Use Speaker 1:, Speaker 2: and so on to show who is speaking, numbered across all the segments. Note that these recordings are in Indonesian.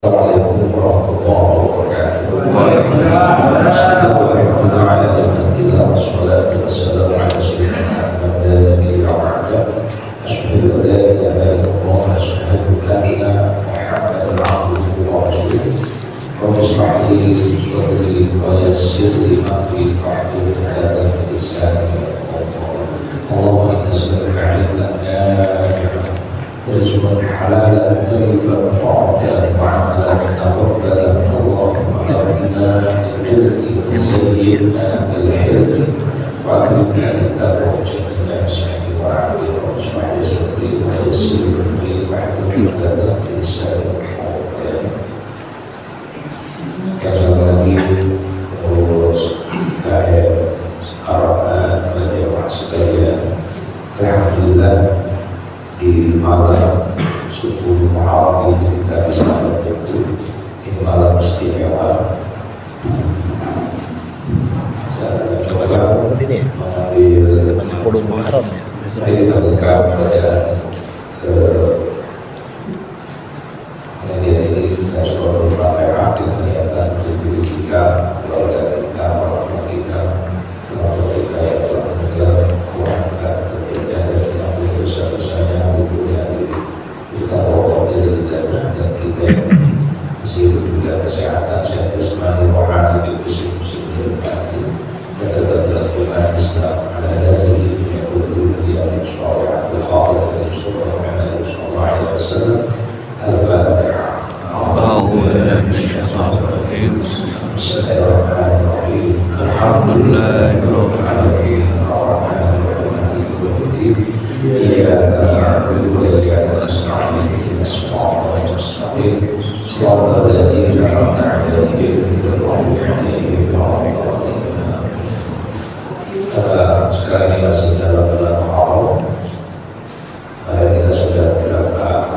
Speaker 1: Assalamualaikum warahmatullahi wabarakatuh. Bismillahirrahmanirrahim. Wassalatu wassalamu ala sayyidina Muhammad la nabiyya ba'da. Asyhadu an la ilaha illallah wa asyhadu anna Muhammadan abduhu wa rasuluh. Rabbi shrah li sadri wa yassir li amri wahlul 'uqdatam min lisani yafqahu qawli. Allahumma inna nas'aluka 'ilman nafi'an ورزقا حلالا طيبا وعافيا وعملا متقبلا اللهم اغننا بالعلم وزينا بالحلم واكرمنا بالتقوى وجعلنا بسمعك وعافيا واشرح لي صدري ويسر لي واحلل عقدة من لساني lagi terus kayak arahan jemaah sekalian. Alhamdulillah di malam 10 Muharram ini kita bisa bertemu di malam istimewa. Saya coba mengambil
Speaker 2: 10 Muharram ya.
Speaker 1: Kita buka pada pengajian ini dan suatu Al-Fatihah ditanyakan untuk diri kita, keluarga kita, orang tua kita, keluarga kita yang telah meninggal, keluarga kerja dan yang dosa-dosanya, hubungan diri kita tolong diri kita dan kita yang masih juga kesehatan, sehat jasmani, rohani, di musim-musim berkati dan tetap beriman Islam ala hadhihi yaqulu li al-shalih al-hafidh al-Mustafa Muhammad sallallahu alaihi wasallam. Al-Fatihah. Bismillahirrahmanirrahim. Alhamdulillahirabbil alamin. Arrahmanirrahim. Maliki yaumiddin. Iyyaka na'budu wa iyyaka nasta'in. Ihdinas siratal mustaqim. Shiratal ladzina an'amta 'alaihim ghairil maghdubi 'alaihim waladdallin. Sekarang ini masih dalam bulan Muharram. Mari kita sudah berangkat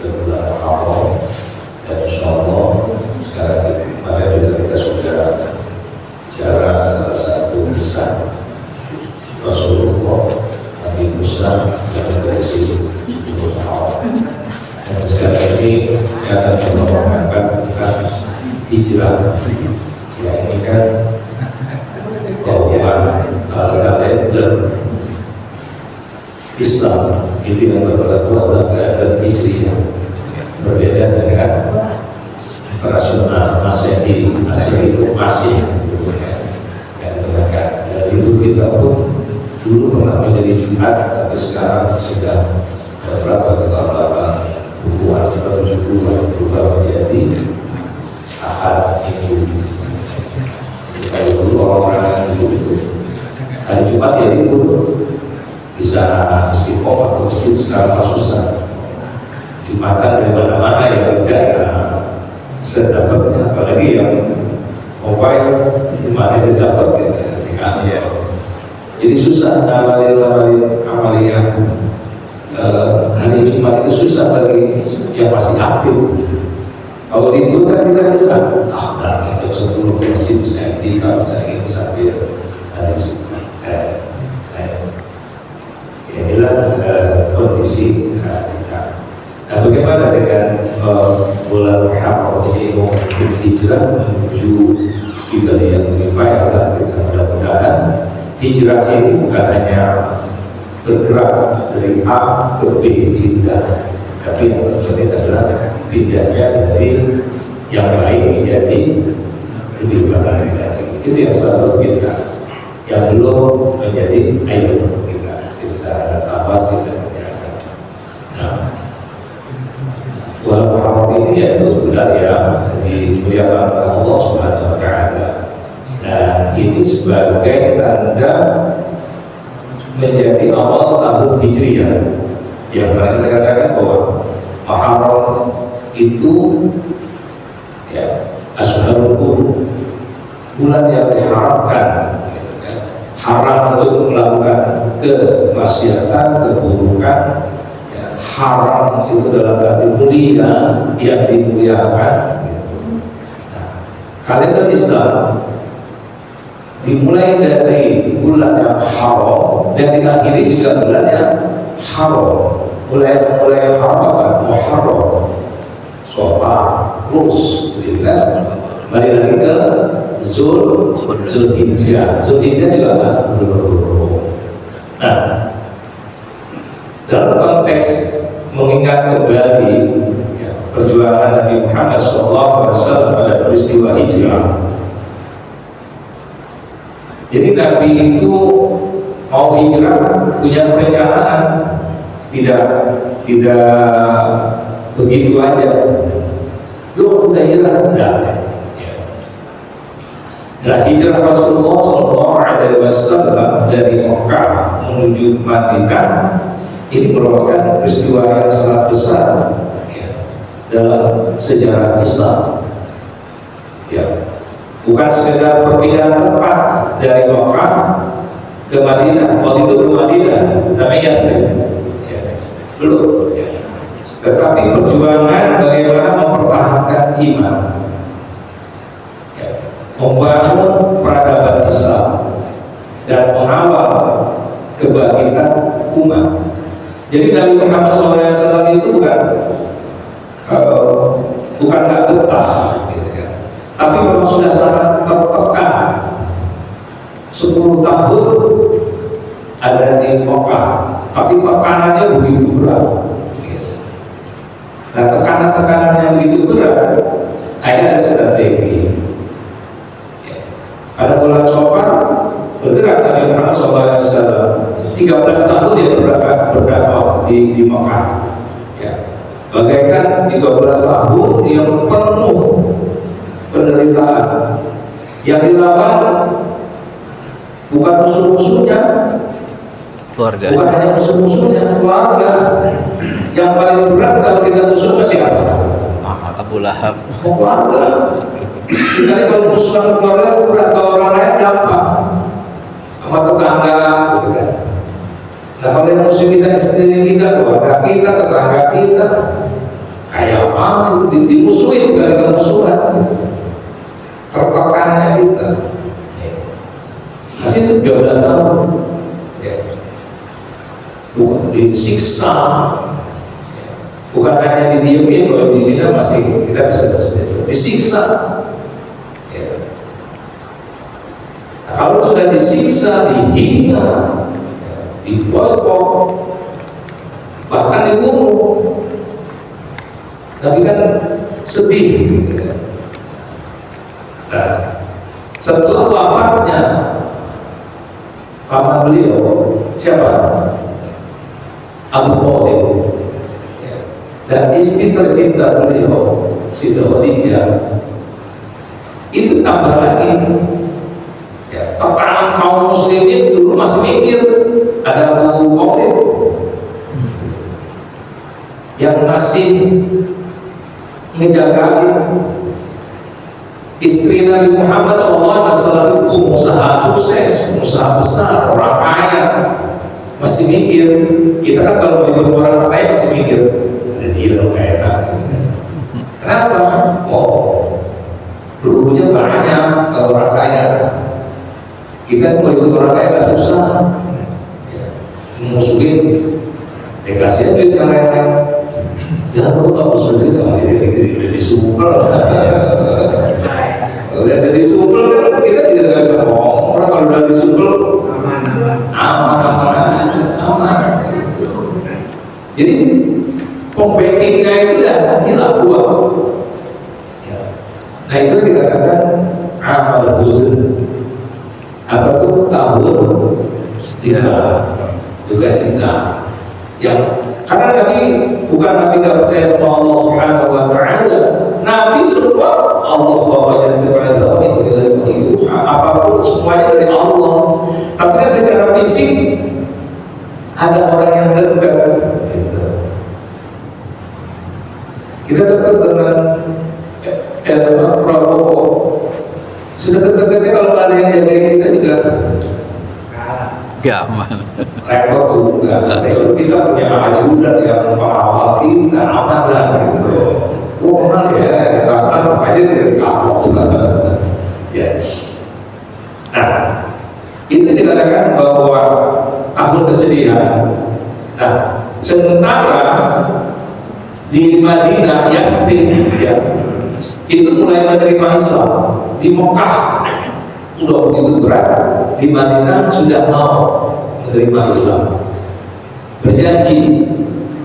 Speaker 1: ke bulan Muharram dan insyaallah sekarang ini kemarin juga kita sudah bicara salah satu kisah Rasulullah Nabi Musa yang dari sisi 10 Muharram. Dan sekarang ini kita akan mengangkat tentang hijrah. Ya, ini kan bahwa kalender Islam itu yang berlaku adalah keadaan hijriah, berbeda dengan operasional Masehi. Masehi itu masih dan dari itu kita pun dulu pernah menjadi Jumat, tapi sekarang sudah berapa tahun bukuan atau 70 berubah menjadi Ahad Minggu. Kalau dulu orang-orang yang dulu hari Jumat ya itu bisa istiqomah ke masjid, sekarang susah. Jumatan dari mana-mana yang kerja ya sedapatnya, apalagi yang mobile Jumat itu dapat ya. Jadi susah amaliyah hari Jumat itu susah bagi yang masih aktif. Kalau libur kan kita bisa berarti untuk 10 ke masjid bisa etika, bisa ini sambil hari Jumat. Inilah kondisi kita. Nah, bagaimana dengan bulan Muharram ini untuk hijrah menuju ibadah yang lebih baik? Adalah kita mudah-mudahan hijrah ini bukan hanya bergerak dari A ke B pindah, tapi yang terpenting adalah pindahnya dari yang baik menjadi lebih baik lagi. Itu yang selalu kita, yang belum menjadi ayo kita tambah, kita kerjakan. Nah, bulan Muharram ini yaitu bulan yang dimuliakan oleh Allah Subhanahu Wa Taala. Dan ini sebagai tanda menjadi awal tahun Hijriah. Yang pernah kita katakan bahwa Muharram itu ya Ashharul Hurum, bulan yang diharamkan, haram untuk melakukan kemaksiatan, keburukan, ya, haram itu dalam arti mulia, yang dimuliakan gitu. Nah, kalender Islam dimulai dari bulan yang haram dan diakhiri juga bulan yang haram. Mulai haram apa? Muharram, Shawwal, Zulhijjah juga masuk dulu. Nah, dalam konteks mengingat kembali ya, perjuangan Nabi Muhammad SAW pada peristiwa hijrah. Jadi Nabi itu mau hijrah punya perencanaan, tidak begitu aja. Yuk kita hijrah, enggak. Nah, hijrah Rasulullah SAW dari Mekah menuju Madinah ini merupakan peristiwa yang sangat besar ya, dalam sejarah Islam. Ya, bukan sekedar perpindahan tempat dari Mekah ke Madinah. Waktu itu ke Madinah, namanya Yathrib. Ya, belum. Ya. Tetapi perjuangan bagaimana mempertahankan iman, membangun peradaban Islam dan mengawal kebangkitan umat. Jadi Nabi Muhammad SAW itu bukan nggak betah, gitu kan. Tapi memang sudah sangat tertekan. 10 tahun ada di Mekah, tapi tekanannya begitu berat. Nah, tekanan-tekanan yang begitu berat, ada strategi. Pada bulan Syawal bergerak Nabi Muhammad SAW. 13 tahun dia berdakwah di Mekah. Ya. Bagaikan 13 tahun yang penuh penderitaan. Yang dilawan bukan musuh-musuhnya,
Speaker 2: keluarga.
Speaker 1: Bukan hanya musuh-musuhnya, keluarga. Yang paling berat kalau kita musuh siapa?
Speaker 2: Abu Lahab.
Speaker 1: Keluarga. Kita kalau musuh keluarga berat, kalau orang lain gampang, sama tetangga, gitu kan. Nah, kalau yang musuh kita sendiri, kita, keluarga kita, tetangga kita, kayak apa? Dimusuhin, bukan dengan musuhan. Tertekannya kita. Nanti 13 tahun, ya. Bukan disiksa, bukan hanya didiemin, kalau didiemin masih kita bisa disiksa. Nah, kalau sudah disiksa, dihina, diboikot, bahkan dibunuh, tapi kan sedih. Nah, setelah wafatnya paman beliau, siapa? Abu Thalib, dan istri tercinta beliau, Siti Khadijah, itu tambah lagi. Tekanan kaum muslimin dulu masih mikir ada Abu Thalib yang masih ngejagain istri Nabi Muhammad SAW, pengusaha sukses, pengusaha besar, orang kaya, masih mikir. Kita kan kalau beli orang kaya masih mikir ada dia dong enak. Kenapa? Oh, dulunya banyak kalau orang kaya. Kita mau ikut orang kaya gak susah, musuhin, dikasih duit yang lain-lain. Ya lu gak musuhin, udah disumpel. Udah disumpel kan kita tidak bisa ngomong. Orang kalau udah disumpel aman. Jadi pembackingnya itu udah hilang buang. Nah itu dikatakan amal huzn. Apa tuh tahun juga cinta yang karena Nabi bukan Nabi gak percaya sama Allah Subhanahu wa Ta'ala. Nabi semua Allah bawanya kepada apapun semuanya dari Allah. Tapi kan secara fisik ada orang yang dekat gitu. Kita dekat dengan Prabowo. Sedekat-dekatnya kalau ada yang jagain kita juga
Speaker 2: gak aman.
Speaker 1: repot juga. Kalau kita punya ajudan yang mengawal kita, aman lah gitu. Kenal ya, kita akan apa aja dari kapok. Ya. Nah, itu dikatakan bahwa tahun kesedihan. Nah, sementara di Madinah, Yathrib, ya, itu mulai menerima Islam. Di Mekah udah begitu berat, di Madinah sudah mau menerima Islam, berjanji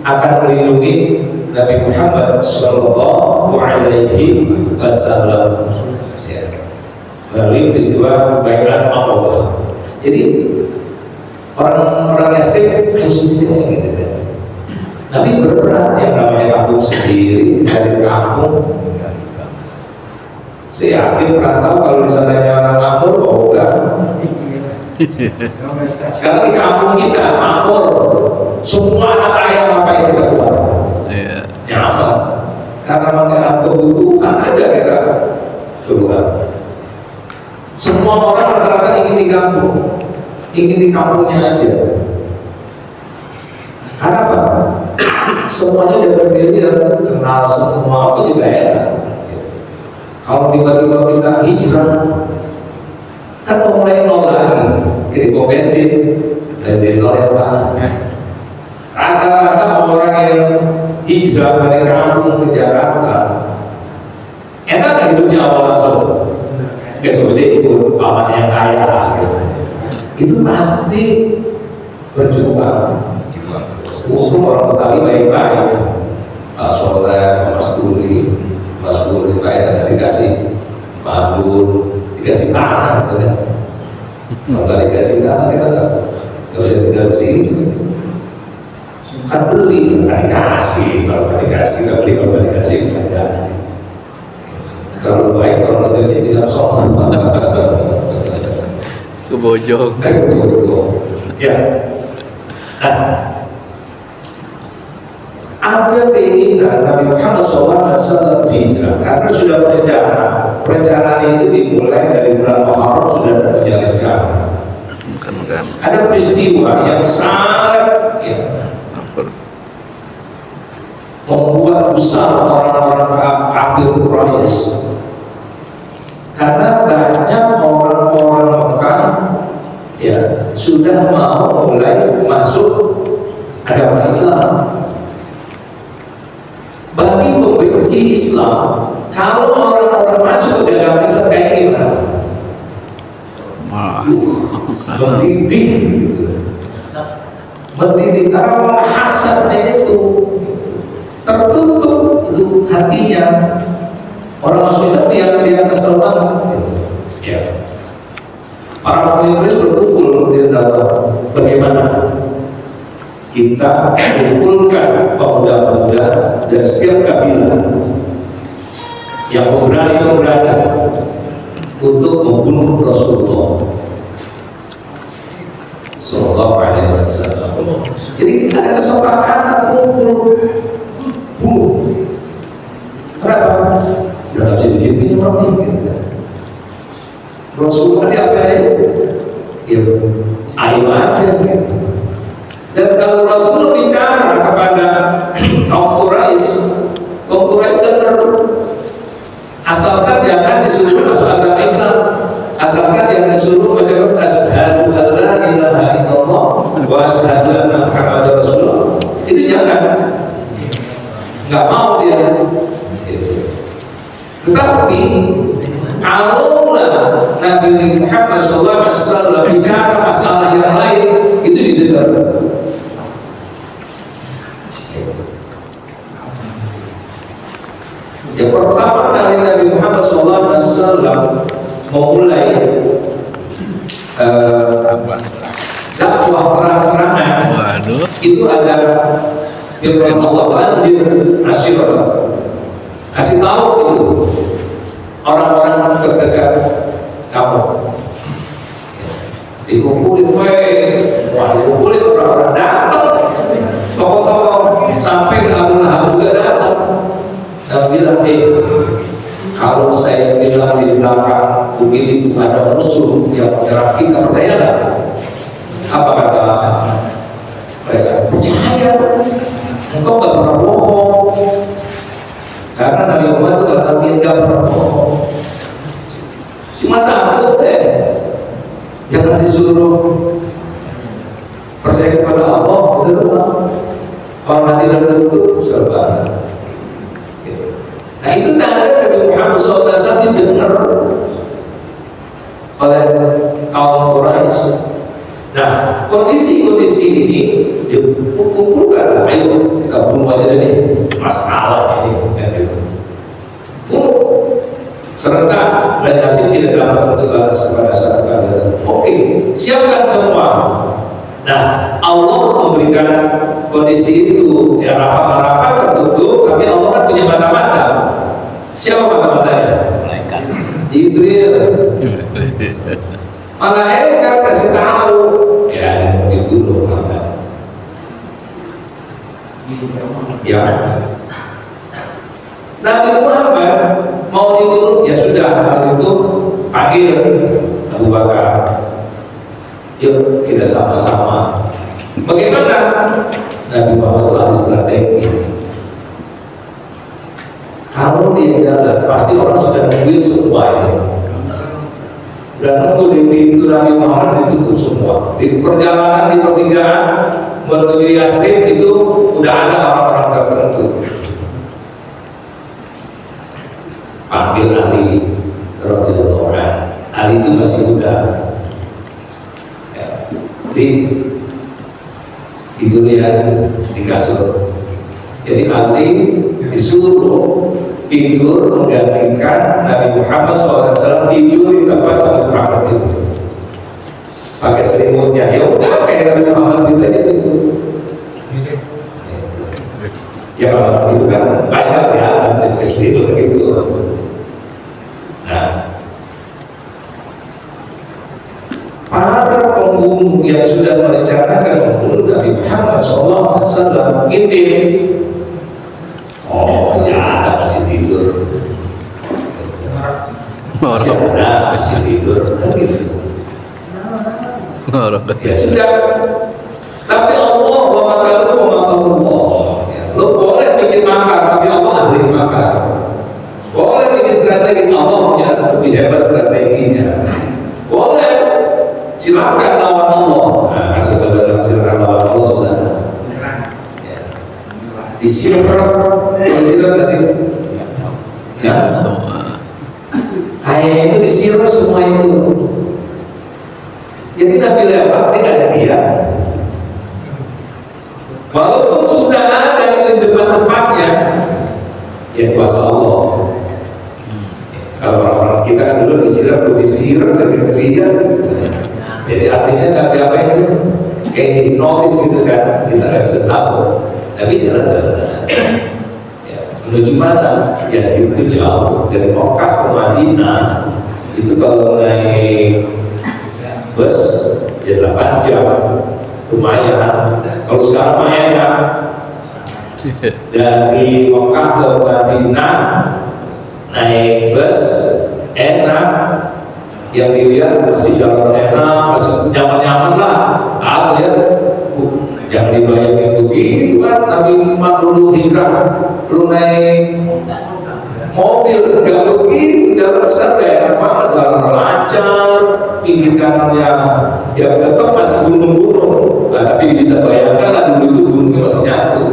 Speaker 1: akan melindungi Nabi Muhammad Shallallahu Alaihi Wasallam, ya, melalui peristiwa Bai'at Aqabah. Jadi orang-orang Yasrib harus mengerti gitu kan. Nabi berat yang namanya kampung sendiri dari kampung. Saya yakin perantau kalau di sananya makmur, oh enggak. Sekarang di kampung kita makmur, semua anak ayam apa yang kita keluar, nyaman, karena mengenai kebutuhan aja mereka keluar. Semua orang rata-rata ingin di kampung, ingin di kampungnya aja. Karena apa? Semuanya udah familiar, kenal semua, apa juga enak. Kalau tiba-tiba kita hijrah, kan mau mulai nol lagi, kiri bensin, dan dari nol ya Pak. Rata-rata orang yang hijrah dari kampung ke Jakarta, enak gak hidupnya awal langsung? Gak seperti itu, paman yang kaya gitu. Itu pasti berjuang. Hukum orang Betawi baik-baik, Pak Soleh, Mas Duli, Mas Duli baik, dikasih mabur, dikasih tanah gitu kan. Kalau nggak dikasih tanah kita nggak usah tinggal di sini. Kan beli, nggak dikasih. Kalau nggak dikasih kita beli, kalau nggak dikasih nggak jadi. Terlalu baik kalau kita bilang soal
Speaker 2: Kebojong.
Speaker 1: Ya. Nah, ada keinginan Nabi Muhammad SAW hijrah karena sudah perencanaan itu dimulai dari bulan Muharram, sudah ada punya rencana. Ada peristiwa yang sangat membuat besar orang-orang kafir Quraisy, karena banyak orang-orang Mekah ya sudah mau mulai masuk agama Islam. Bagi pembenci Islam, kalau orang-orang masuk ke agama Islam kayak gimana? Mendidih karena hasadnya itu tertutup itu hatinya. Orang masuk Islam dia kesel banget. Ya. Para pemimpin berkumpul di dalam bagaimana kita kumpulkan pemuda-pemuda dari setiap kabilah yang pemberani untuk membunuh Rasulullah Sallallahu Alaihi Wasallam. Jadi kita ada kesepakatan kumpul bunuh. Kenapa? Udah nggak bisa dijamin orang ini, gitu kan? Rasulullah dia apa aja? Ya, ayo aja gitu. Dan kalau Rasul bicara kepada kaum Quraisy dengar, asalkan jangan disuruh masuk agama Islam, asalkan jangan disuruh mengucapkan asyhadu an la ilaha illallah wa asyhadu anna Muhammadar Rasulullah. Itu jangan, nggak mau dia. Gitu. Tetapi kalaulah Nabi Muhammad SAW bicara masalah yang lain, itu didengar. Yang pertama kali Nabi Muhammad SAW memulai dakwah terang-terangan, itu ada firman Allah, anzir asyirah, kasih tahu itu orang-orang terdekat kamu. Dikumpulin, dikumpulin orang-orang datang, tokoh-tokoh sampai Abu Lahab juga datang. Dan bilang, kalau saya bilang di belakang bukit itu ada musuh yang menyerang kita, percaya nggak? Apa kata mereka? Percaya. Engkau nggak pernah bohong. Karena Nabi Muhammad itu kata dia nggak pernah bohong. Cuma satu jangan disuruh percaya kepada Allah, itu doang. Orang hati dan tertutup serba. Nah itu tanda Nabi Muhammad SAW didengar oleh kondisi-kondisi ini kumpulkan, ayo kita bunuh aja deh masalah ini, kan gitu. Bunuh serentak dan hasil tidak dapat terbalas kepada satu kalian. Oke, siapkan semua. Nah, Allah memberikan kondisi itu, ya rapat-rapat tertutup, tapi Allah kan punya mata-mata. Siapa mata-matanya?
Speaker 2: Malaikat.
Speaker 1: Jibril. Malaikat kasih tahu, ya mau dibunuh Muhammad. Ya, Nabi Muhammad mau dibunuh, ya sudah, hal itu panggil Abu Bakar. Yuk kita sama-sama. Bagaimana? Nabi Muhammad telah strategi. Kalau dia jalan, pasti orang sudah nungguin semua ini. Dan nunggu di pintu Nabi Muhammad itu semua. Di perjalanan, di pertigaan menuju Yasrib itu udah ada orang-orang tertentu. Panggil Ali radhiyallahu anhu. Ali itu masih muda. Tidur ya di kasur. Jadi Ali disuruh tidur menggantikan Nabi Muhammad SAW tidur di tempat Nabi Muhammad itu. Pakai selimutnya, ya udah kayak Nabi Muhammad itu aja tidur. Ya kalau tidur kan banyak kelihatan pakai selimut gitu. Nah, para pembunuh yang sudah merencanakan membunuh Nabi Muhammad SAW ini, masih ada, masih tidur, masih tidur, kan gitu. Ya sudah. Tapi Allah wa makaru wa makarullah. Lo boleh bikin makar, tapi Allah ahli makar. Boleh bikin strategi, Allah punya lebih hebat strateginya. Boleh. Silakan lawan Allah. Nah, kalau silakan lawan Allah saudara. Ya. Disiram, disiram nggak sih? Ya. Kayak itu disiram semua itu. Jadi Nabi lewat, dia nggak ada dia. Walaupun sudah ada di depan-depannya, ya kuasa Allah. Kalau orang-orang kita kan dulu disiram ke dia. Jadi artinya Nabi apa itu kayak dihipnotis gitu kan, kita nggak bisa tahu. Tapi jalan-jalan ya, menuju mana? Ya itu jauh dari Mekah ke Madinah itu kalau naik bus ya 8 jam, lumayan. Kalau sekarang mah enak, dari Mekah ke Madinah naik bus enak. Yang dilihat masih jalan enak, masih nyaman-nyaman lah. Lihat, jangan dibayangin begitu kan. Nabi dulu hijrah, lu naik mobil, nggak begitu, jalan besar kayak apa, jalan lancar, pinggir kanannya ya tetap masih gunung-gunung. Nah, tapi bisa bayangkan lah dulu itu gunungnya masih nyatu.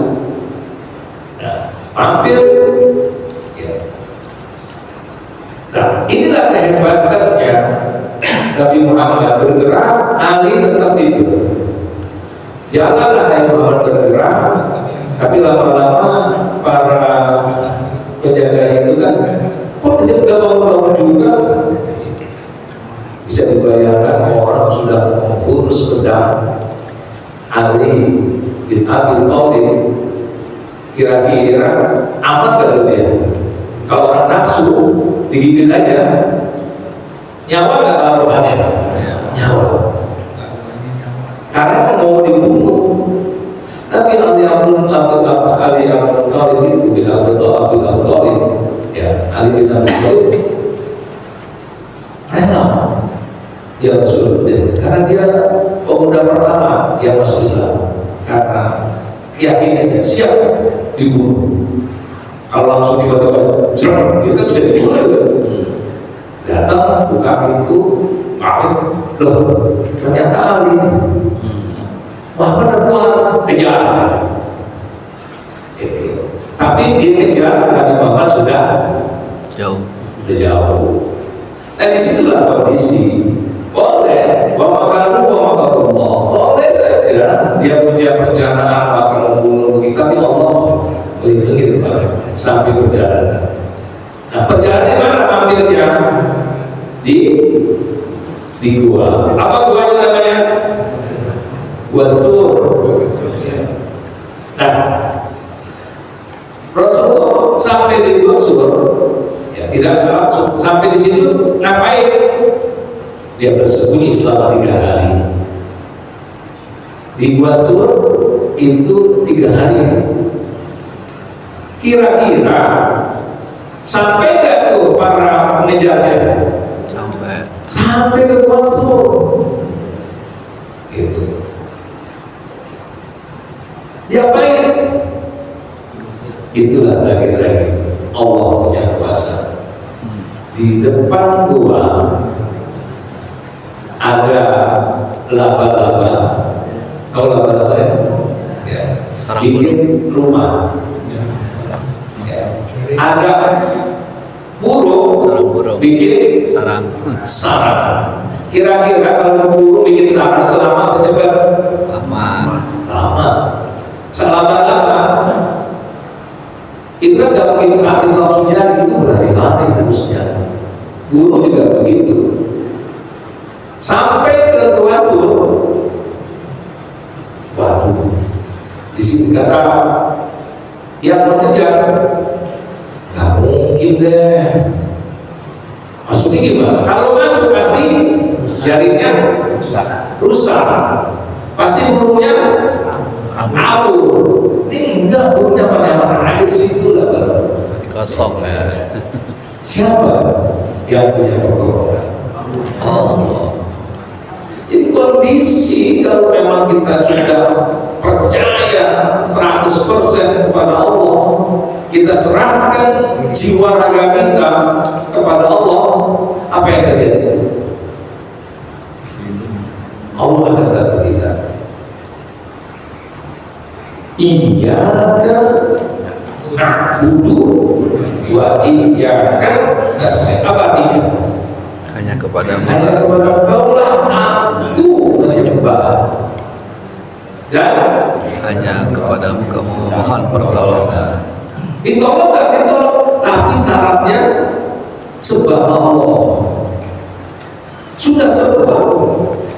Speaker 1: Nah, hampir. Nah, inilah kehebatannya Nabi Muhammad bergerak, Ali tetap tidur. Jalanlah Nabi Muhammad bergerak, tapi lama-lama para penjaga itu kan, kok penjaga bangun-bangun juga? Bisa dibayangkan orang sudah mengurus pedang Ali bin Abi Thalib, kira-kira aman gak dia? Kalau orang nafsu digigit aja, nyawa nggak taruhannya? Nyawa. Karena mau dibunuh. Tapi Ali Abdul Thalib itu bin Abi Thalib, ya Ali bin Abi Thalib rela. Ya Rasulullah, karena dia pemuda pertama yang masuk Islam, karena keyakinannya siap dibunuh. Kalau langsung tiba-tiba serem, itu kan bisa dibunuh. Datang, buka pintu, maling, loh, ternyata Ali. Wah benar-benar kejar. Tapi dia kejar, Nabi Muhammad sudah
Speaker 2: jauh.
Speaker 1: Nah disitulah kondisi. Boleh, wa makaru wa makarullah. Boleh dia punya perencanaan akan membunuh kita, tapi Allah melindungi sampai perjalanan. Nah, perjalanan mana mampirnya? Di gua. Apa guanya namanya? Gua Sur. Nah, Rasulullah sampai di Gua Sur, ya tidak langsung sampai di situ. Ngapain? Dia bersembunyi selama 3 hari. Di Gua Sur itu 3 hari. Kira-kira sampai nggak tuh para pengejarnya? Sampai ke Gua Sur. Gitu. Diapain? Itulah lagi-lagi Allah punya kuasa. Di depan gua ada laba-laba. Tahu laba-laba ya? Ya. Bikin rumah. Ya. Ada burung bikin sarang. Kira-kira kalau burung bikin sarang itu lama apa cepat? Lama. Laba-laba itu kan gak mungkin saat itu langsung nyari, itu berhari-hari harusnya. Burung juga begitu. Sampai ke Gua Sur, waduh, di sini kata yang mengejar, gak mungkin deh. Maksudnya gimana? Kalau masuk pasti jaringnya rusak, pasti burungnya kabur. Ini enggak, burungnya mana-mana aja di situ lah,
Speaker 2: kosong ya.
Speaker 1: Siapa yang punya pertolongan? Allah. Jadi kondisi kalau memang kita sudah percaya 100% kepada Allah, kita serahkan jiwa raga kita kepada Allah, apa yang terjadi? Allah akan bantu kita. Iyyaka na'budu wa iyyaka nasta'in. Apa artinya?
Speaker 2: Hanya kepada
Speaker 1: Kaulah aku menyembah, dan
Speaker 2: hanya kepadamu kamu memohon pertolongan.
Speaker 1: ditolong tak ditolong, tapi syaratnya sebab Allah. Sudah sebab.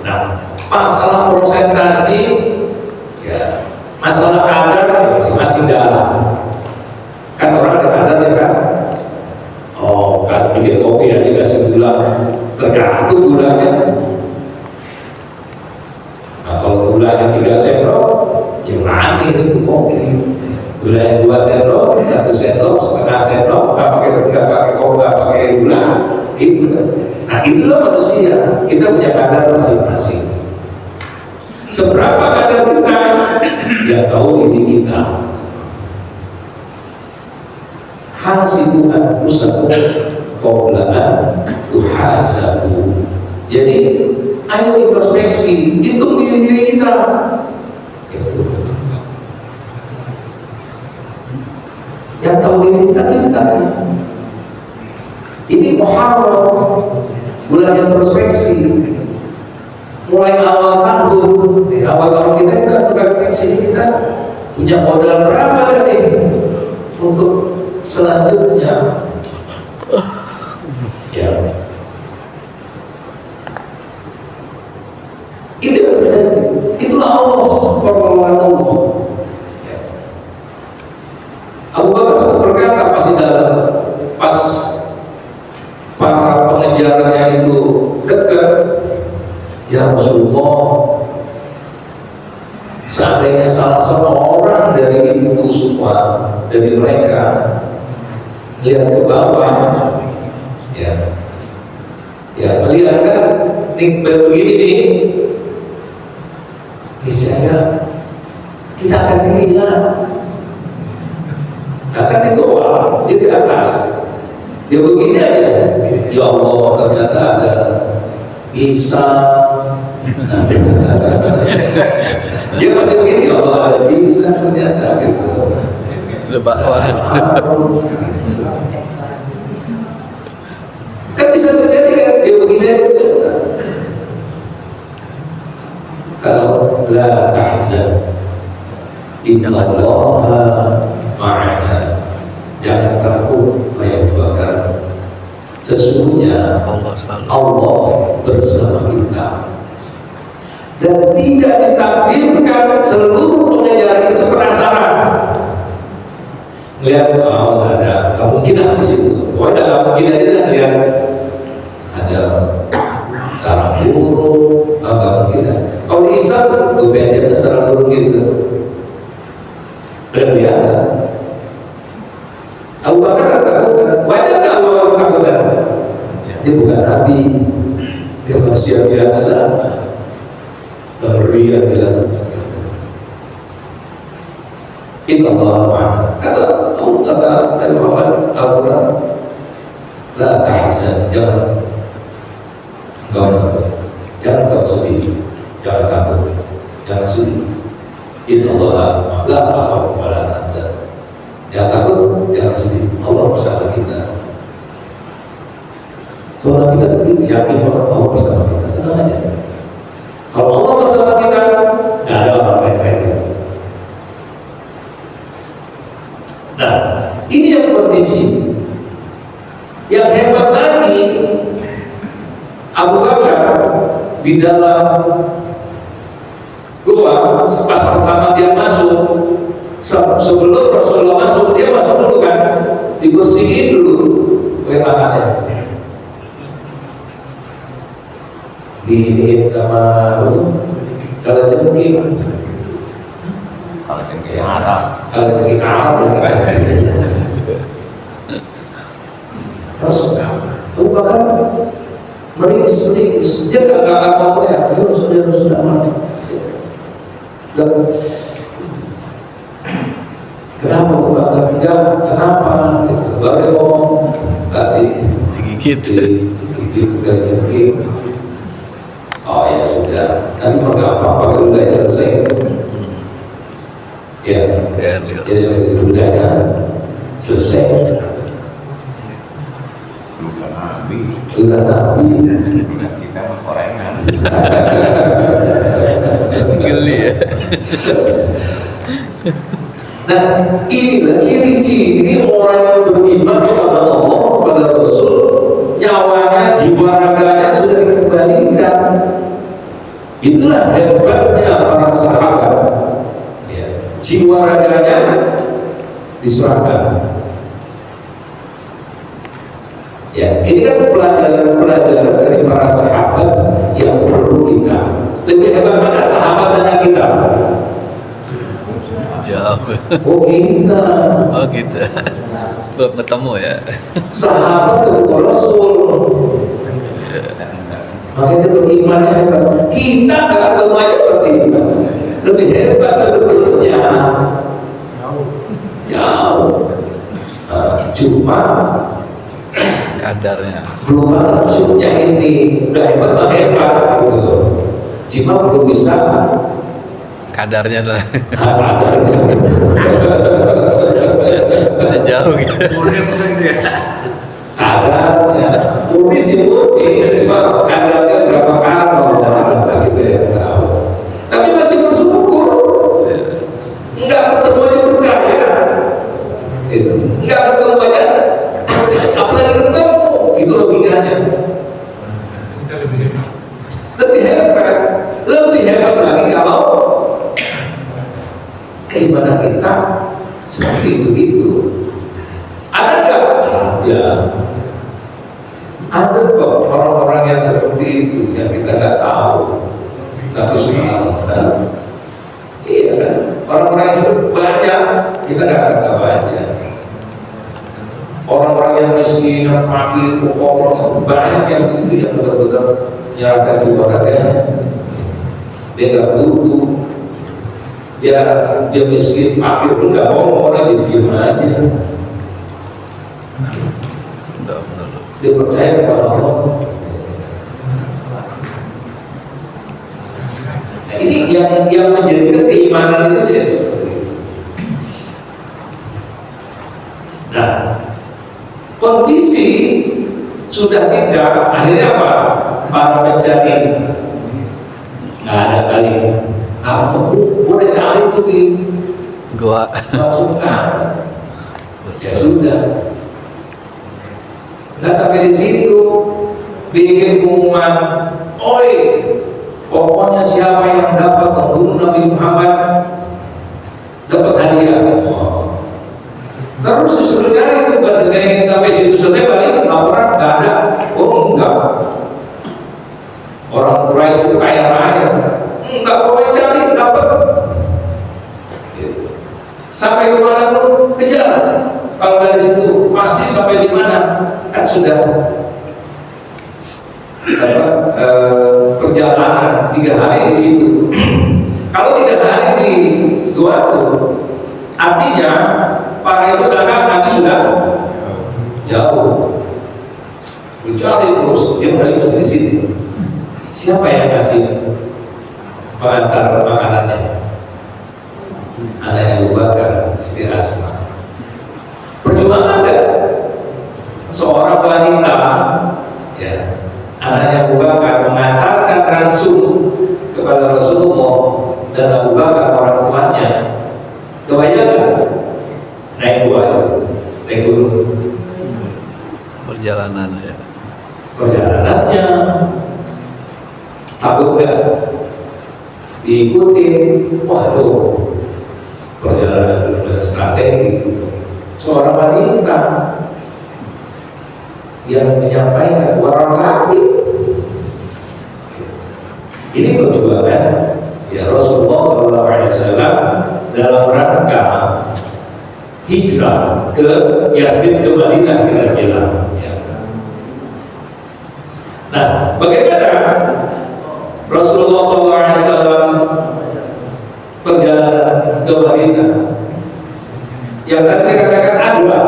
Speaker 1: Nah, masalah prosentasi, ya, masalah kadar masing-masing dalam. Kan orang ada kadar ya kan? Oh, kan bikin kopi ya dikasih gula, tergantung gulanya. Nah, kalau gulanya 3 sendok, yang manis itu kopi. Gulanya 2 sendok, 1 sendok, setengah sendok, nggak pakai kopi, nggak pakai gula, gitu kan? Nah, itulah manusia. Kita punya kadar masing-masing. Seberapa kadar kita, yang tahu diri kita. Hasib anfusakum qabla an tuhasabu. Jadi ayo introspeksi, hitung diri kita. Gitu. Yang tahu diri kita. Ini Muharram, bulan introspeksi. Mulai awal tahun kita introspeksi, kita punya modal berapa nih untuk selanjutnya, ya. Itu yang terjadi. Itulah Allah, pertolongan Allah. Ya. Abu Bakar berkata pas para pengejarnya itu dekat, ya Rasulullah, seandainya salah seorang dari itu semua, dari mereka lihat ke bawah, ya melihat kan nikmat begini nih, niscaya kita akan dilihat. Nah kan di bawah, dia di atas, dia begini aja, ya Allah ternyata ada Isa. Dia pasti begini, ya Allah ada Isa ternyata gitu.
Speaker 2: Lebakan.
Speaker 1: Kan bisa terjadi kan, dia begini aja. Kalau la tahzan innallaha ma'ana. Jangan takut wahai Abu Bakar, sesungguhnya
Speaker 2: Allah selalu
Speaker 1: Allah bersama kita. Dan tidak ditakdirkan seluruh pengejar itu penasaran lihat, oh nggak ada kemungkinan di situ. Pokoknya ada kemungkinan itu lihat ada sarang burung, apa kemungkinan. Kalau di Islam berbeda ada sarang burung gitu. Dan biasa. Abu Bakar ketakutan. Wajar nggak Abu Bakar ketakutan? Dia bukan nabi, dia manusia biasa. Beri aja. Inna Allah ma'ana. Kata Nabi Muhammad Al-Quran, la tahzan, jangan kau sedih, jangan takut, jangan sedih. Inna Allah la takhaf wa la tahzan. Jangan takut, jangan sedih. Allah bersama kita. Kalau Nabi kan begitu, yakin bahwa Allah bersama kita, tenang aja. Kalau Allah bersama kita, nggak ada orang lain-lain. Nah, ini yang kondisi. Yang hebat lagi, Abu Bakar di dalam gua pas pertama dia masuk, sebelum Rasulullah masuk, dia masuk dulu kan, dibersihin dulu oleh tangannya. Di nama kalau jengking Arab, kalau jengking Arab lagi. Terus Abu Bakar meringis, dia kagak apa ya, dia sudah mati. Dan kenapa Abu Bakar enggak? Kenapa? Baru ngomong tadi
Speaker 2: digigit
Speaker 1: dan jengking. Oh ya sudah, tapi maka apa-apa udah selesai. Ya, jadi udahnya selesai. Sudah Nabi.
Speaker 3: Kita mengkorengan.
Speaker 2: geli ya.
Speaker 1: Nah, inilah ciri-ciri orang yang beriman kepada Allah, kepada Rasul, nyawanya, jiwa raganya sudah dikembalikan. Itulah hebatnya para sahabat. Ya, jiwa raganya diserahkan. Ya, ini kan pelajaran-pelajaran dari para sahabat yang perlu kita. Lebih hebat mana sahabat dengan kita?
Speaker 2: Jauh.
Speaker 1: Oh kita.
Speaker 2: Oh gitu. Belum ketemu ya.
Speaker 1: Sahabat ketemu Rasul. Makanya beriman hebat. Kita nggak ketemu aja beriman. Lebih hebat sebetulnya. Jauh. Cuma
Speaker 2: Kadarnya.
Speaker 1: belum ada maksudnya ini. Udah hebat mah hebat gitu. Cuma belum bisa
Speaker 2: Kadarnya lah.
Speaker 1: kadarnya.
Speaker 2: Sejauh gitu.
Speaker 1: Kadarnya. Murni sih murni. Cuma kadarnya berapa kali kita yang tahu. Tapi masih bersyukur. Enggak ketemu aja percaya. Gitu. Enggak ketemu aja percaya. Apalagi ketemu. Itu logikanya. Lebih hebat lagi kalau keimanan kita seperti begitu. Ada nggak? Ada kok orang-orang yang seperti itu yang kita nggak tahu. Tapi subhanallah, iya kan? Orang-orang yang seperti banyak kita nggak tahu aja. Orang-orang yang miskin, fakir, orang banyak yang begitu yang benar-benar nyalakan jiwa raganya. Dia nggak butuh, dia miskin, fakir pun nggak mau, orang dia diem aja. Dia percaya kepada Allah. Nah, ini yang menjadikan keimanan itu saya seperti itu. Nah, kondisi sudah tidak, akhirnya apa? Para pencari nggak ada kali Aku udah cari tuh di
Speaker 2: Gua
Speaker 1: masukkan. Ya sudah. Nggak sampai di situ bikin pengumuman, oi, pokoknya siapa yang dapat membunuh Nabi Muhammad dapat hadiah. Terus disuruh cari itu, berarti saya sampai situ selesai balik laporan nggak ada. Oh enggak, orang Quraisy itu kaya raya, enggak, pokoknya cari dapat. Sampai kemana pun kejar. Kalau dari situ pasti sampai di mana kan sudah perjalanan 3 hari di situ. Kalau 3 hari di Gua Sur, artinya para itu sangka Nabi sudah jauh. Mencari terus, dia mulai mesti di situ. Siapa yang kasih pengantar makanannya? Anaknya Abu Bakar, Siti Asma. Perjuangan ada seorang wanita, ya, anaknya Abu Bakar mengantarkan ransum kepada Rasulullah dan Abu Bakar orang tuanya. Kebayang naik gua itu, naik gunung.
Speaker 2: perjalanan ya.
Speaker 1: Perjalanannya takut gak diikuti? Waduh, perjalanan dengan strategi. Seorang wanita yang menyampaikan orang laki, ini perjuangan ya Rasulullah SAW dalam rangka hijrah ke Yasrib, ke Madinah kita bilang ya. Nah, bagaimana Rasulullah SAW perjalanan ke Madinah? Yang tadi saya katakan ada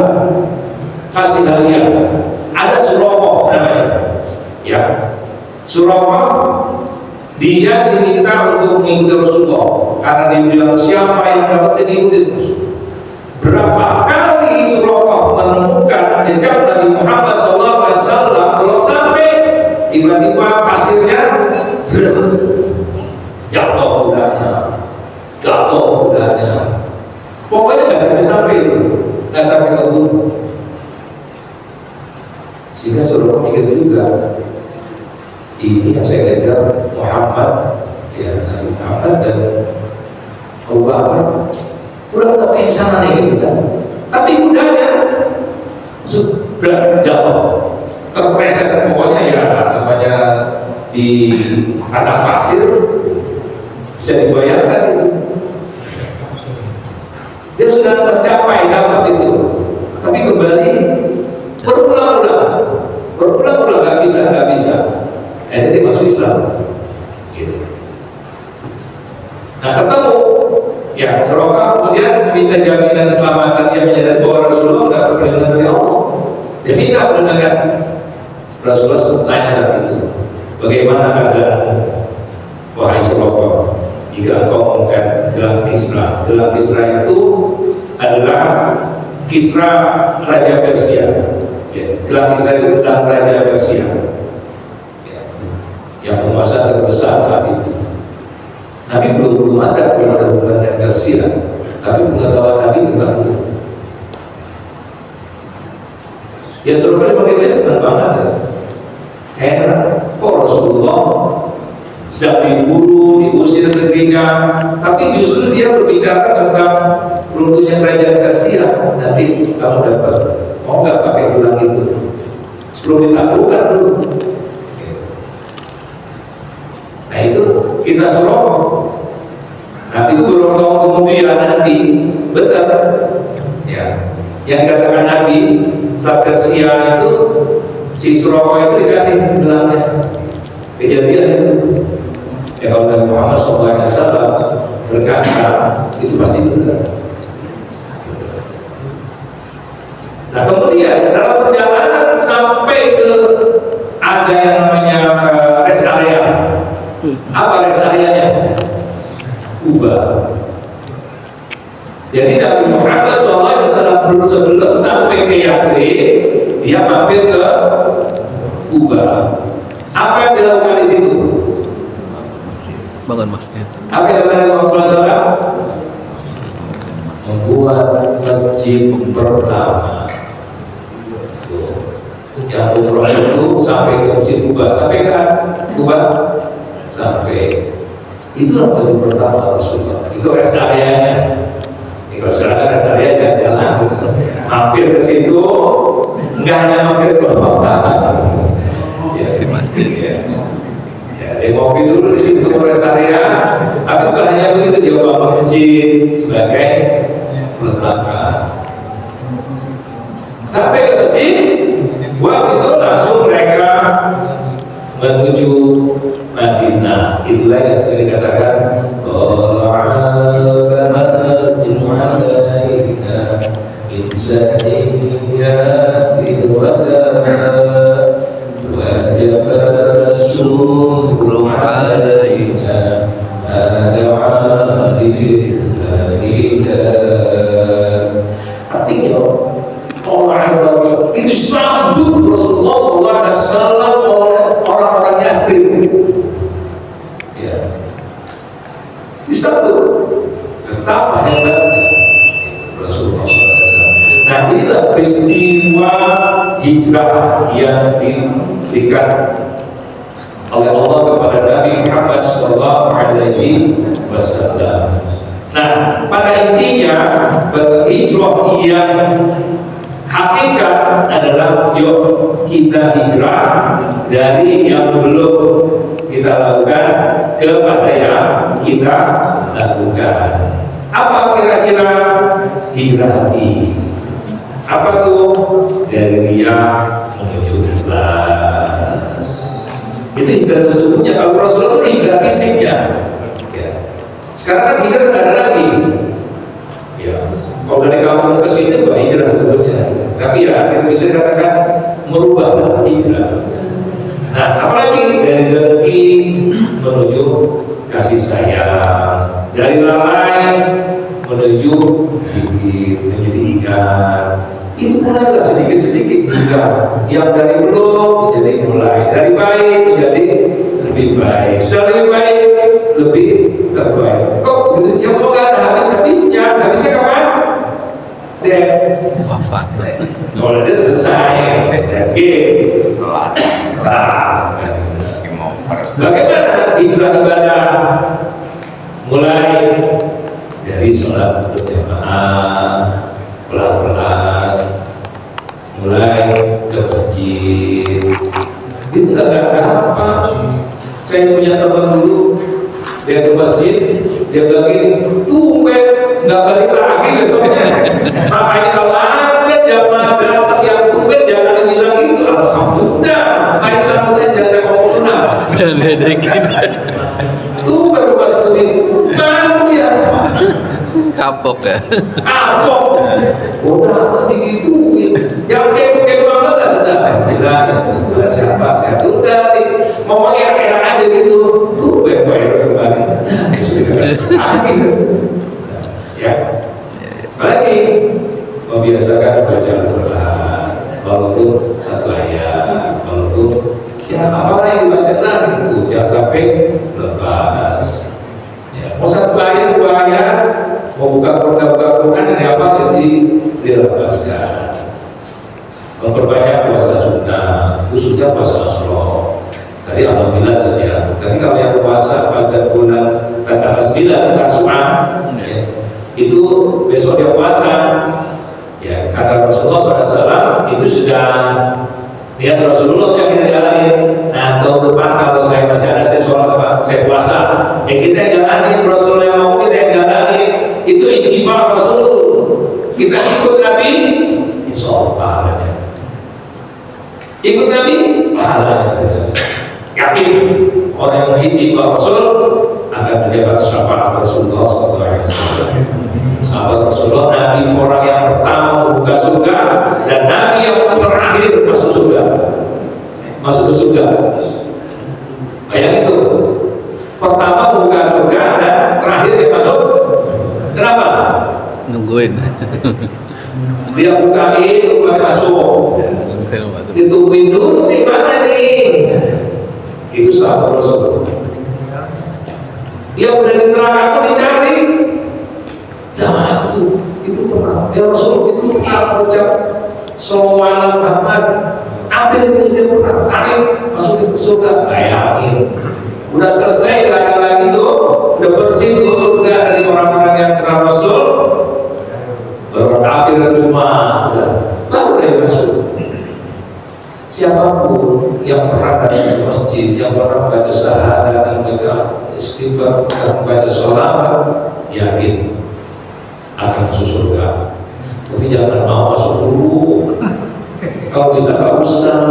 Speaker 1: kasih hadiah, ada Suraqah namanya, ya. Suraqah dia diminta untuk mengikuti Rasulullah karena dia bilang siapa yang dapat mengikuti terus. Berapa kali Suraqah menemukan jejak Nabi Muhammad SAW belum sampai, tiba-tiba pasirnya jatuh kudanya. Pokoknya nggak sampai itu, nggak sampai ke gunung. Sehingga Suraqah mikir juga, ini yang saya kejar Muhammad, ya Nabi Muhammad dan Abu Bakar. Udah tahu yang sana nih gitu kan, tapi kudanya sudah jatuh, terpreset, pokoknya ya namanya di padang pasir, bisa dibayangkan gitu. Dia sudah mencapai dapat itu, tapi kembali berulang-ulang nggak bisa. Akhirnya dia masuk Islam. Gitu. Nah ketemu, ya Suraqah kemudian minta jaminan keselamatan, dia menyadari bahwa Rasulullah tidak perlindungan dari Allah. Dia minta perlindungan. Rasulullah tanya saat itu, bagaimana keadaan wahai Suraqah jika engkau mengangkat gelang Kisra? Gelang Kisra itu adalah Kisra Raja Persia. Ya, gelang Kisra itu gelang Raja Persia, ya, yang penguasa terbesar saat itu. Nabi belum ada hubungan dengan Persia, tapi pengetahuan Nabi tentang itu. Ya Suraqah begitu senang banget. Heran, kok Rasulullah sedang diburu, diusir negerinya, tapi justru dia berbicara tentang runtuhnya kerajaan Persia. Nanti kamu dapat, mau nggak pakai gelang itu? Belum ditaklukkan dulu. Nah itu kisah Suraqah. Nah itu beberapa tahun kemudian nanti betul, ya, yang dikatakan Nabi saat Persia itu si Suraqah itu dikasih gelangnya. Kejadian itu. Ya kalau Nabi Muhammad SAW berkata itu pasti benar. Nah kemudian dalam perjalanan sampai ke ada yang namanya rest area. Apa rest areanya? Kuba. Jadi Nabi Muhammad SAW sebelum sampai ke Yasrib, dia mampir ke Kuba. Apa yang dilakukan di situ?
Speaker 2: Bangun masjid.
Speaker 1: Apa yang dilakukan Rasulullah? Membuat masjid pertama. Yang umroh itu sampai ke Masjid Kuba, sampai ke Kuba, sampai itulah masjid pertama Rasulullah. Itu rest areanya. Kalau sekarang rest area jalan, mampir ke situ, enggak hanya mampir ke ya,
Speaker 2: Di masjid.
Speaker 1: Ya, dia ngopi dulu di situ rest area, tapi bukan hanya begitu, dia bawa masjid sebagai peletakan. Sampai ke masjid, buat situ langsung mereka menuju Madinah. Itulah yang sering dikatakan Tala'al badru alaina min saniyatil wada wajaba syukru alaina ada artinya itu sambut Rasulullah SAW oleh orang-orang Yasrib. Ya, disambut. Betapa hebatnya Rasulullah SAW. Nah, inilah peristiwa hijrah yang diberikan oleh Allah kepada Nabi Muhammad SAW. Nah, pada intinya berhijrah yang hakikat adalah yuk kita hijrah dari yang belum kita lakukan kepada yang kita lakukan. Apa kira-kira hijrah hati? Apa tuh? Dari riya menuju ikhlas. Itu hijrah sesungguhnya. Kalau Rasulullah hijrah fisiknya, ya. Sekarang kan hijrah tidak ada lagi. Ya, kalau dari kampung ke sini bukan hijrah sebetulnya, tapi ya kita bisa katakan merubah hijrah. Nah, apalagi dari dengki menuju kasih sayang, dari lalai menuju zikir, menjadi ingat. Itu mulailah sedikit-sedikit hijrah. Yang dari belum menjadi mulai, dari baik menjadi lebih baik, sudah lebih baik lebih terbaik. Kok gitu? Yang mau nggak ada habis-habisnya, habisnya kapan? Dia
Speaker 2: Wafat.
Speaker 1: kalau dia selesai, dan game, bagaimana hijrah ibadah? Mulai dari sholat berjamaah, pelan-pelan, mulai ke masjid. Itu nggak gampang. Saya punya teman dulu, dia ke masjid, dia bilang gini, tumben nggak balik lagi besoknya. Makanya kalau ada jamaah datang yang tumben jangan dibilang itu, alhamdulillah, baik sampai jangan ngomong.
Speaker 2: Jangan ledekin.
Speaker 1: Tumben pas seperti malu dia.
Speaker 2: Kapok ya.
Speaker 1: Kapok. Udah tadi digituin. Jangan kepo-kepo banget lah sudah. Bilang siapa saya udah nih. Ngomongnya enak aja gitu. Tuh bayar kembali. Ya. Lagi membiasakan baca Al-Quran. Walaupun satu ayat, walaupun ya apalah yang dibaca nanti itu jangan sampai lepas. Ya. Mau satu ayat, dua ayat, mau buka Quran ini apa jadi dilepaskan. Memperbanyak puasa sunnah, khususnya puasa Ashura. Tadi alhamdulillah ya. Tadi kalau yang puasa pada bulan tanggal 9 Tasu'a, ya, itu besok dia puasa. Ya, kata Rasulullah SAW itu sudah lihat Rasulullah yang kita jalanin. Nah, tahun depan kalau saya masih ada saya sholat apa, saya puasa. Ya kita jalanin Rasulullah yang mau kita yang jalanin. Itu iman Rasul. Kita ikut Nabi, insya Allah pahalanya. Ikut Nabi, pahalanya. Yakin orang yang iman Rasul akan mendapat syafaat Rasulullah SAW. Sahabat Rasulullah, Nabi orang yang pertama membuka surga dan Nabi yang terakhir masuk surga. Masuk ke surga. Bayangin itu. Pertama membuka surga dan terakhir dia masuk. Kenapa?
Speaker 2: Nungguin.
Speaker 1: Dia bukain, baru masuk. Ditungguin dulu di mana nih? Itu sahabat Rasulullah. Yang udah di neraka pun dicari. Ya itu pernah. Ya Rasul itu pernah ucap Sallallahu Muhammad. Ambil itu dia pernah tarik masuk ke surga. Bayangin. Udah selesai lagi itu, udah bersih tuh surga dari orang-orang yang kenal Rasul. Baru ambil cuma udah baru dia masuk. Siapapun yang pernah datang ke masjid, yang pernah baca syahadat, yang baca istighfar, yang baca sholawat, yakin akan masuk surga. Tapi jangan mau masuk dulu. Kalau bisa tak usah.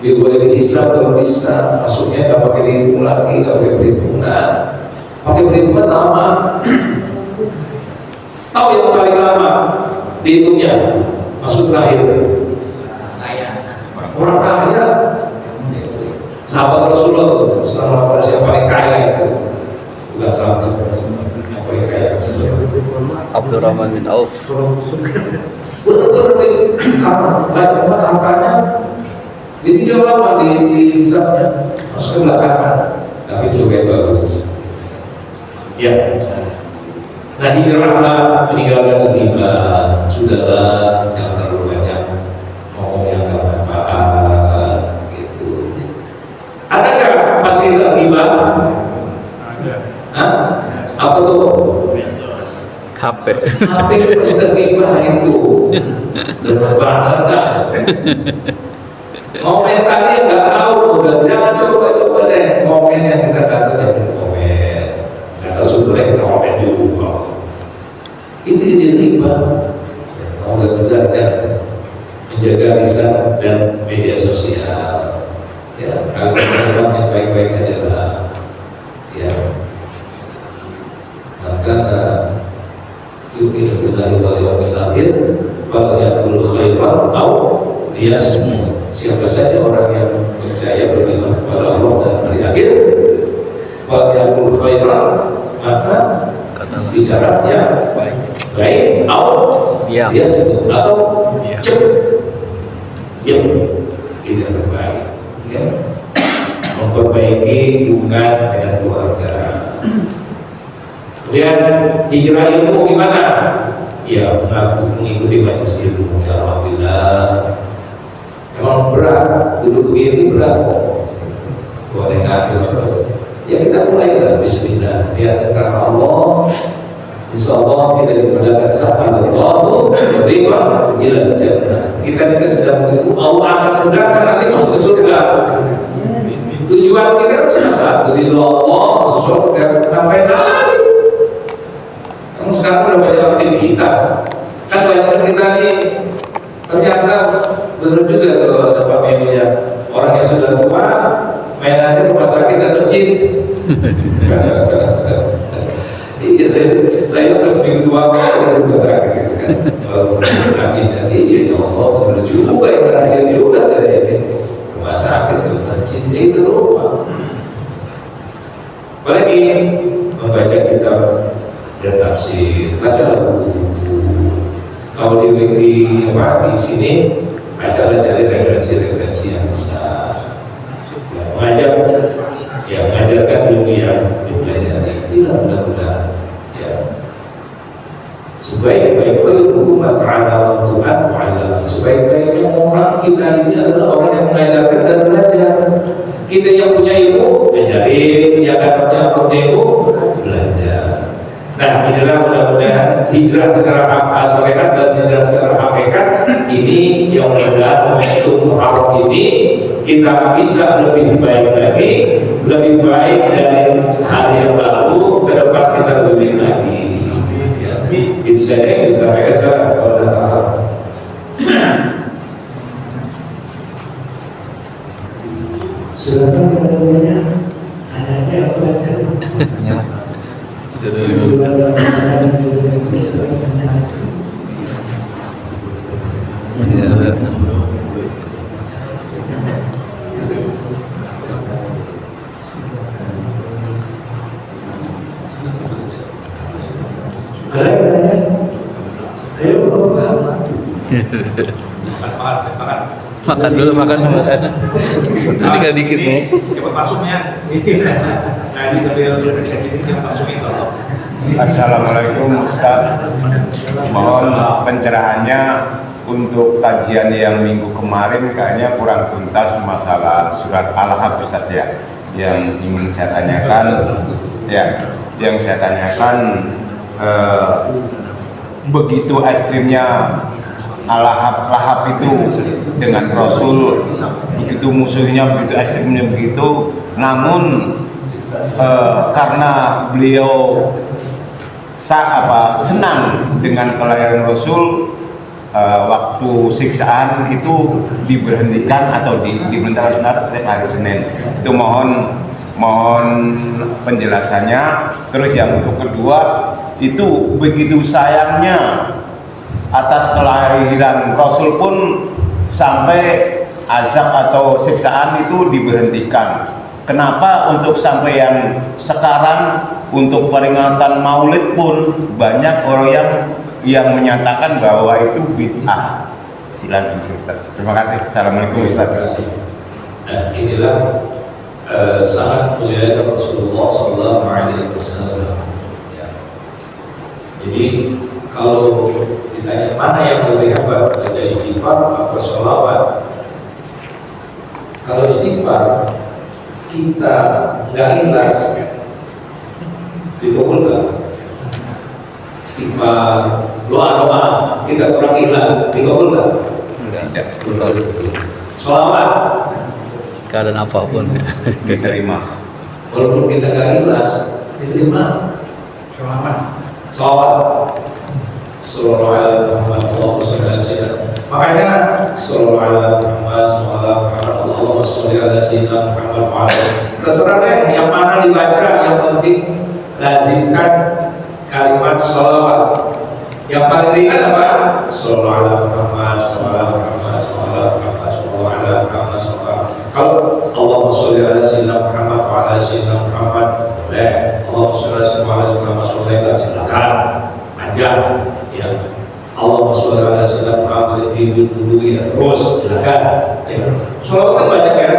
Speaker 1: Dia boleh dihisab kalau bisa. Masuknya nggak pakai dihitung lagi, nggak pakai perhitungan. Pakai perhitungan lama. Tahu yang paling lama dihitungnya masuk terakhir. Orang kaya, sahabat Rasulullah selama yang paling kaya itu bukan sahabat yang paling kaya.
Speaker 2: Abdurrahman bin Auf.
Speaker 1: Benar-benar banyak banget hartanya. Jadi dia lama di hisabnya masuk ke belakangan, tapi juga bagus. Ya. Nah, hijrahlah, meninggalkan riba, sudahlah, jangan terlalu banyak ngomong yang gak manfaat gitu. Adakah fasilitas riba? Ada. Hah? Apa tuh?
Speaker 2: HP.
Speaker 1: HP fasilitas riba itu. Benar banget kan? Momen tadi nggak tahu, jangan coba deh momen yang kita katakan dari momen. Kata sumbernya kita momen juga. Itu jadi riba. Kalau nggak bisa ya, menjaga lisan dan media sosial. Ya, kalau kita yang baik-baik aja lah. Ya, maka yu'minu billahi wal yawmil akhir, fal yaqul khairan aw liyasmut. Siapa saja orang yang percaya beriman kepada Allah dan hari akhir, fal yaqul khairan, maka bicara yang baik atau yasmut atau diam, itu yang terbaik. Ya. Memperbaiki hubungan dengan keluarga. Kemudian hijrah ilmu gimana? Ya, mengikuti majelis ilmu. Ya, alhamdulillah. Emang berat, duduk begini berat kok. Boleh ngantuk. Ya kita mulailah bismillah. Niat karena Allah. Insya Allah kita dimudahkan sa'alallahu beriman ila jannah. Kita ini kan sedang menunggu Allah akan mudahkan nanti masuk ke surga. Tujuan kita cuma satu, ridho Allah, masuk surga. Sampai nanti. Kamu sekarang udah banyak aktivitas. Kan banyak kita nih ternyata benar juga tuh ada pemilunya. Orang yang sudah tua mainannya rumah sakit dan masjid. Iya, saya udah seminggu 2 kali di rumah sakit gitu kan. Nabi tadi ya Allah benar juga yang berhasil juga saya ini rumah sakit dan masjid itu rumah. Apalagi membaca kitab dan tafsir, baca buku. Kalau di sini acara cari referensi yang besar. Mengajarkan ilmu yang dipelajari. Inilah mudah-mudahan ya. Sebaik-baik ilmu ta'ala Tuhan wa'ala. Sebaik-baiknya orang kita ini adalah orang yang mengajarkan dan belajar. Kita yang punya ilmu ajarin, yang katanya punya ilmu belajar. Nah, inilah mudah-mudahan hijrah secara hakikat dan hijrah secara hakikat ini yang mudah-mudahan momentum Muharram ini kita bisa lebih baik lagi, lebih baik dari hari yang lalu, ke depan kita lebih lagi. Ya, itu saja yang disampaikan saya kepada
Speaker 4: silakan ada banyak tanya apa aja. Ayo,
Speaker 2: Makan dulu, makan. Tinggal dikit nih.
Speaker 1: Cepat masuknya. Nah, ini sambil refleksi ini cepat masuknya insyaallah.
Speaker 3: Assalamualaikum Ustaz. Mohon pencerahannya untuk kajian yang minggu kemarin kayaknya kurang tuntas masalah surat Al-Haq Ustaz ya. Yang ingin saya tanyakan begitu ekstrimnya Lahab itu dengan Rasul, begitu musuhnya, begitu ekstrimnya begitu, namun karena beliau senang dengan kelahiran Rasul, waktu siksaan itu diberhentikan atau diberhentikan setiap hari Senin. Itu mohon penjelasannya. Terus yang untuk kedua, itu begitu sayangnya atas kelahiran Rasul pun sampai azab atau siksaan itu diberhentikan. Kenapa untuk sampai yang sekarang untuk peringatan Maulid pun banyak orang yang menyatakan bahwa itu bid'ah? Silakan Ustaz. Terima kasih. Assalamualaikum Ustaz.
Speaker 1: Nah, inilah sangat mulia Rasulullah SAW. Ya. Jadi kalau ditanya mana yang lebih hebat, baca istighfar atau sholawat? Kalau istighfar kita nggak ikhlas, dikabul nggak? Istighfar, doa kita kurang ikhlas, dikabul nggak?
Speaker 2: Enggak.
Speaker 1: Sholawat,
Speaker 2: Keadaan apapun
Speaker 3: Diterima.
Speaker 1: walaupun kita nggak ikhlas, diterima. Sholawat, Sallallahu alaihi Muhammad, Allahumma sholli ala sayyidina. Makanya Sallallahu alaihi Muhammad, Allahumma sholli ala sayyidina Muhammad. Terserah deh yang mana dibaca, yang penting lazimkan kalimat sholawat. Yang paling ringan apa? Sallallahu alaihi Muhammad, Sallallahu alaihi Muhammad, Sallallahu alaihi Muhammad, Sallallahu. Kalau Allahumma sholli ala sayyidina Muhammad wa ala sayyidina Muhammad, boleh. Allahumma sholli ala sayyidina Muhammad, silakan aja. Ya, Allahumma sholli ala sayyidina Muhammad di ya, terus silakan. Ya. Sholawat kan banyak ya,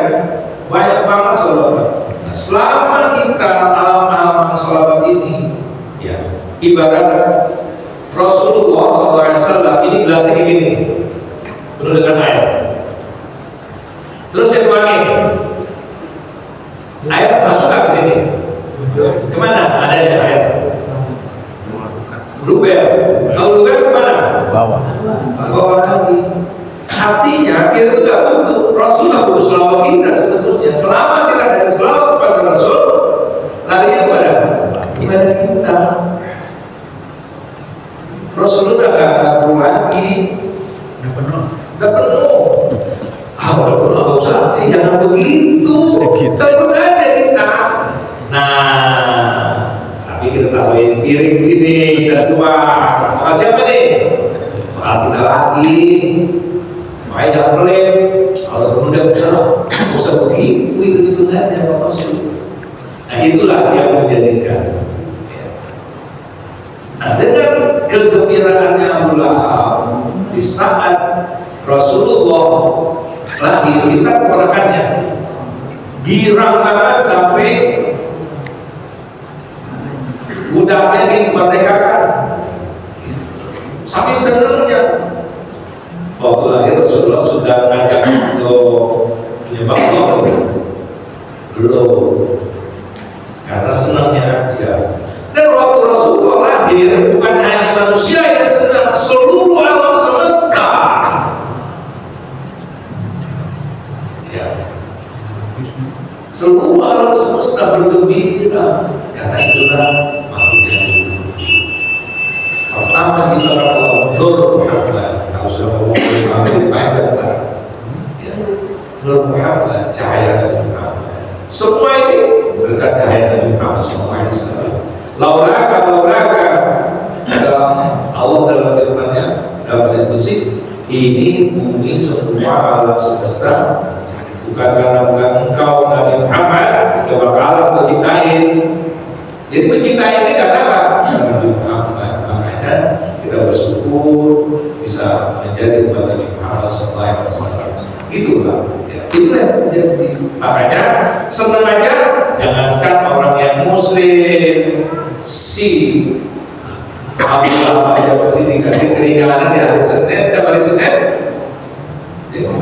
Speaker 1: banyak banget sholawat. Nah, selama kita alam sholawat ini, ya, ibarat Rasulullah SAW ini gelasnya kayak gini, penuh dengan air. Terus saya tuangin, air masuk ke sini. Kemana adanya air? Luber. Kalau luber kemana?
Speaker 3: Bawah.
Speaker 1: Bawah lagi. Artinya kita itu tidak butuh Rasulullah, butuh selawat kita sebetulnya. Selama kita ada selawat kepada Rasul, larinya kepada kita. Rasulullah nggak perlu lagi, nggak penuh. Udah penuh, nggak usah. Jangan begitu. Terus saja kita. Nah, tapi kita taruhin piring sini, kita keluar. Makan siapa nih? Makan kita lagi. Makanya jangan pelit. Kalau penuh udah nggak usah begitu, itu kan yang Rasul. Nah, itulah yang menjadikan. Nah, dengan kegembiraannya Abu Lahab di saat Rasulullah lahir, kita keponakannya girang banget sampai budaknya dimerdekakan. Saking senangnya waktu lahir Rasulullah sudah ngajak untuk menyembah Allah belum, karena senangnya aja. Dan waktu Rasulullah lahir, bukan hanya manusia yang senang, seluruh alam semesta. Ya. Seluruh alam semesta bergembira, karena itulah makhluknya dulu. Pertama kita Allah Nur Muhammad. Kalau sudah ngomong Muhammad banyak kan? Ya. Nur Muhammad, cahaya Nabi Muhammad. Semua ini berkat cahaya Nabi Muhammad SAW. Lauraka adalah Allah dalam firman-Nya dalam ayat Qudsi, ini bumi semua alam semesta bukan karena engkau Nabi Muhammad yang alam penciptain. Jadi penciptain ini karena apa? Karena Nabi Muhammad. Makanya kita kita bersyukur bisa menjadi umat Nabi Muhammad SAW. Itulah, ya. Itulah yang terjadi. Makanya senang aja, jangankan orang yang Muslim, si Abdullah aja pasti dikasih keringanan di hari Senin, setiap hari Senin. Ya.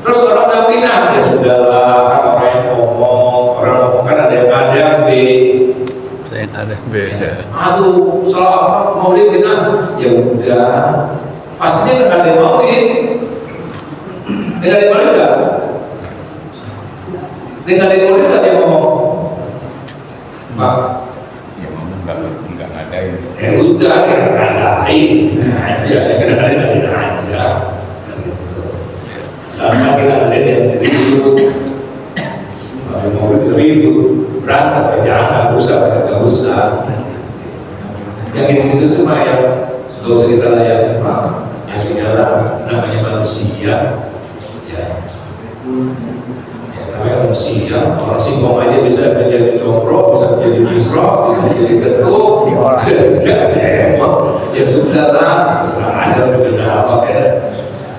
Speaker 1: Terus orang Nampinah, ya sudahlah, kan orang yang ngomong kan ada yang ada B.
Speaker 2: Yang ada beda.
Speaker 1: Aduh, selama maulid ya udah, pastinya nggak ada maulid. Dengan di maulid nggak? Dengan di maulid nggak dia ngomong? Pak,
Speaker 3: Ya memang nggak ngadain.
Speaker 1: ya udah, ya ngadain aja, ya ngadain aja. Sama kita ada yang ribut, mau ribut, berangkat jangan, nggak usah. Yang itu semua yang nggak usah kita layani Pak. Ya sudahlah, namanya manusia. Ya, namanya manusia. Orang singkong aja bisa menjadi cokro, bisa menjadi misro, bisa menjadi ketuk, bisa menjadi cemong. Ya sudahlah, ada berbeda apa ya?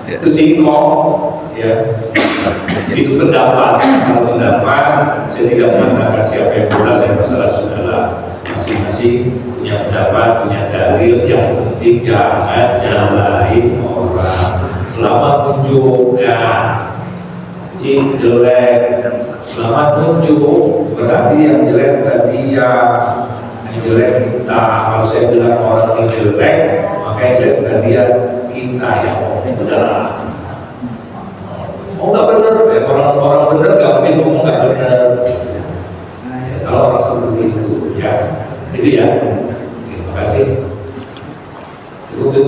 Speaker 1: Itu singkong. Ya, itu pendapat. Kalau pendapat, saya tidak mengatakan siapa yang benar, saya masalah sudahlah. Masing-masing punya pendapat, punya dalil. Yang penting jangan nyalahin orang. Selamat menunjukkan cing jelek. Selamat menunjuk, berarti yang jelek bukan dia, yang jelek kita. Kalau saya bilang orang yang jelek, maka yang jelek bukan dia, kita yang mau benar. Oh nggak benar, ya orang benar nggak mungkin ngomong nggak benar. Ya, kalau orang seperti itu, ya itu ya. Terima kasih. Cukup.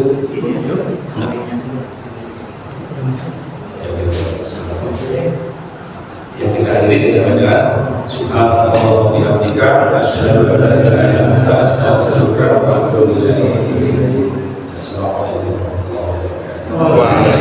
Speaker 1: Yang kita akhiri dengan bacaan Subhanallah wa bihamdika asyhadu an la ilaha illa anta astaghfiruka wa atubu ilaik. Assalamualaikum warahmatullahi wabarakatuh.